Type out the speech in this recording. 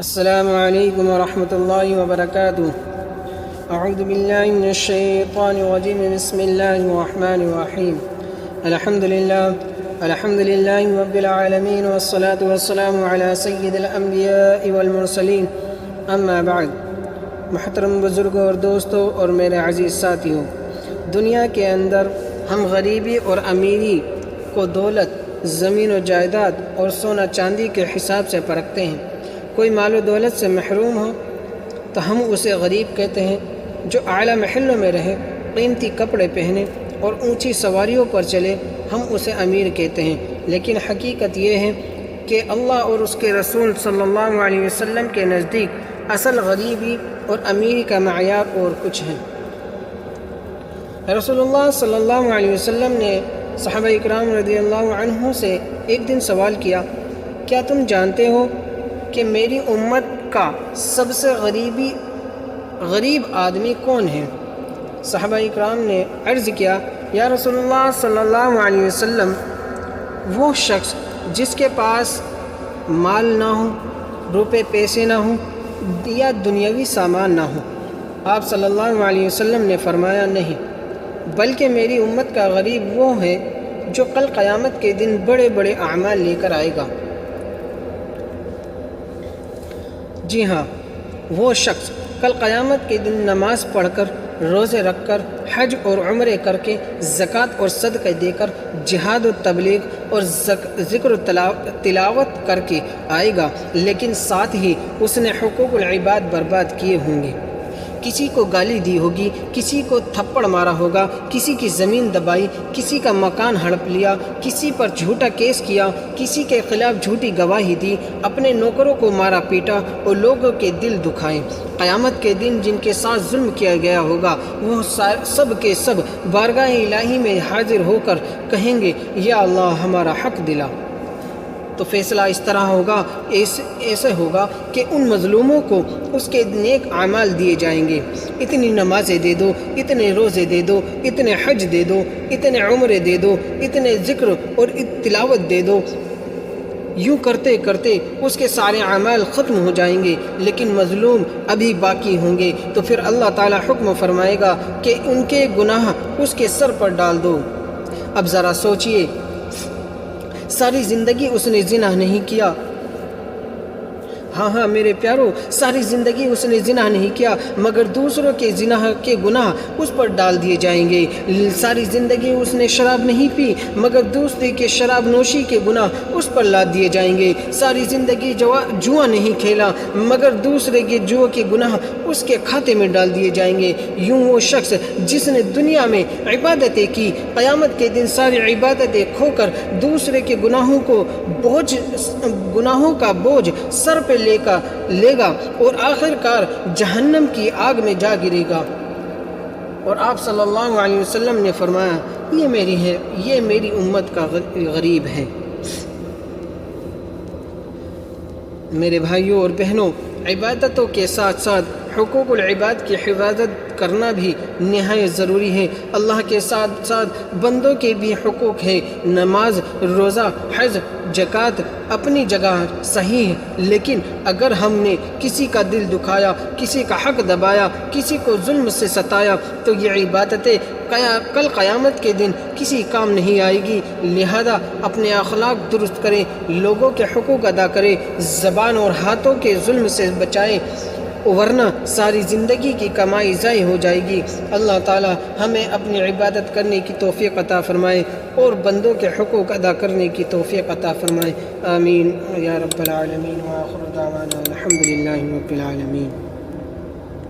السلام علیکم ورحمۃ اللہ وبرکاتہ۔ اعوذ باللہ من الشیطان الرجیم، بسم اللہ الرحمن الرحیم۔ الحمد للہ رب العالمین، والصلاة والسلام علی سید الانبیاء والمرسلین، اما بعد۔ محترم بزرگوں اور دوستوں اور میرے عزیز ساتھیوں، دنیا کے اندر ہم غریبی اور امیری کو دولت، زمین و جائیداد اور سونا چاندی کے حساب سے پرکھتے ہیں۔ کوئی مال و دولت سے محروم ہو تو ہم اسے غریب کہتے ہیں، جو اعلیٰ محلوں میں رہے، قیمتی کپڑے پہنے اور اونچی سواریوں پر چلے، ہم اسے امیر کہتے ہیں۔ لیکن حقیقت یہ ہے کہ اللہ اور اس کے رسول صلی اللہ علیہ وسلم کے نزدیک اصل غریبی اور امیری کا معیار اور کچھ ہے۔ رسول اللہ صلی اللہ علیہ وسلم نے صحابہ اکرام رضی اللہ عنہ سے ایک دن سوال کیا، کیا تم جانتے ہو کہ میری امت کا سب سے غریب آدمی کون ہے؟ صحابہ اکرام نے عرض کیا، یا رسول اللہ صلی اللہ علیہ وسلم، وہ شخص جس کے پاس مال نہ ہو، روپے پیسے نہ ہوں یا دنیاوی سامان نہ ہو۔ آپ صلی اللہ علیہ وسلم نے فرمایا، نہیں، بلکہ میری امت کا غریب وہ ہے جو کل قیامت کے دن بڑے بڑے اعمال لے کر آئے گا۔ جی ہاں، وہ شخص کل قیامت کے دن نماز پڑھ کر، روزے رکھ کر، حج اور عمرے کر کے، زکوٰۃ اور صدقہ دے کر، جہاد و تبلیغ اور ذکر و تلاوت کر کے آئے گا، لیکن ساتھ ہی اس نے حقوق العباد برباد کیے ہوں گے۔ کسی کو گالی دی ہوگی، کسی کو تھپڑ مارا ہوگا، کسی کی زمین دبائی، کسی کا مکان ہڑپ لیا، کسی پر جھوٹا کیس کیا، کسی کے خلاف جھوٹی گواہی دی، اپنے نوکروں کو مارا پیٹا اور لوگوں کے دل دکھائے۔ قیامت کے دن جن کے ساتھ ظلم کیا گیا ہوگا، وہ سب کے سب بارگاہ الہی میں حاضر ہو کر کہیں گے، یا اللہ ہمارا حق دلا۔ تو فیصلہ اس طرح ہوگا، ایسے ہوگا کہ ان مظلوموں کو اس کے نیک اعمال دیے جائیں گے۔ اتنی نمازیں دے دو، اتنے روزے دے دو، اتنے حج دے دو، اتنے عمرے دے دو، اتنے ذکر اور تلاوت دے دو۔ یوں کرتے کرتے اس کے سارے اعمال ختم ہو جائیں گے، لیکن مظلوم ابھی باقی ہوں گے۔ تو پھر اللہ تعالیٰ حکم فرمائے گا کہ ان کے گناہ اس کے سر پر ڈال دو۔ اب ذرا سوچئے، ساری زندگی اس نے زنا نہیں کیا۔ ہاں میرے پیارو، ساری زندگی اس نے زنا نہیں کیا، مگر دوسروں کے زنا کے گناہ اس پر ڈال دیے جائیں گے۔ ساری زندگی اس نے شراب نہیں پی، مگر دوسرے کے شراب نوشی کے گناہ اس پر لاد دیے جائیں گے۔ ساری زندگی جوا نہیں کھیلا، مگر دوسرے کے جوا کے گناہ اس کے کھاتے میں ڈال دیے جائیں گے۔ یوں وہ شخص جس نے دنیا میں عبادتیں کی، قیامت کے دن ساری عبادتیں کھو کر دوسرے کے گناہوں کا بوجھ سر پہ لے گا اور آخر کار جہنم کی آگ میں جا گرے گا۔ اور آپ صلی اللہ علیہ وسلم نے فرمایا، یہ میری امت کا غریب ہے۔ میرے بھائیوں اور بہنوں، عبادتوں کے ساتھ ساتھ حقوق العباد کی حفاظت کرنا بھی نہایت ضروری ہے۔ اللہ کے ساتھ ساتھ بندوں کے بھی حقوق ہیں۔ نماز، روزہ، حج، زکوٰۃ اپنی جگہ صحیح ہے، لیکن اگر ہم نے کسی کا دل دکھایا، کسی کا حق دبایا، کسی کو ظلم سے ستایا، تو یہ عبادتیں کل قیامت کے دن کسی کام نہیں آئے گی۔ لہذا اپنے اخلاق درست کریں، لوگوں کے حقوق ادا کریں، زبان اور ہاتھوں کے ظلم سے بچائیں، ورنہ ساری زندگی کی کمائی ضائع ہو جائے گی۔ اللہ تعالی ہمیں اپنی عبادت کرنے کی توفیق عطا فرمائے اور بندوں کے حقوق ادا کرنے کی توفیق عطا فرمائے۔ آمین یا رب العالمین، وآخر دعوانا الحمد للہ رب العالمین۔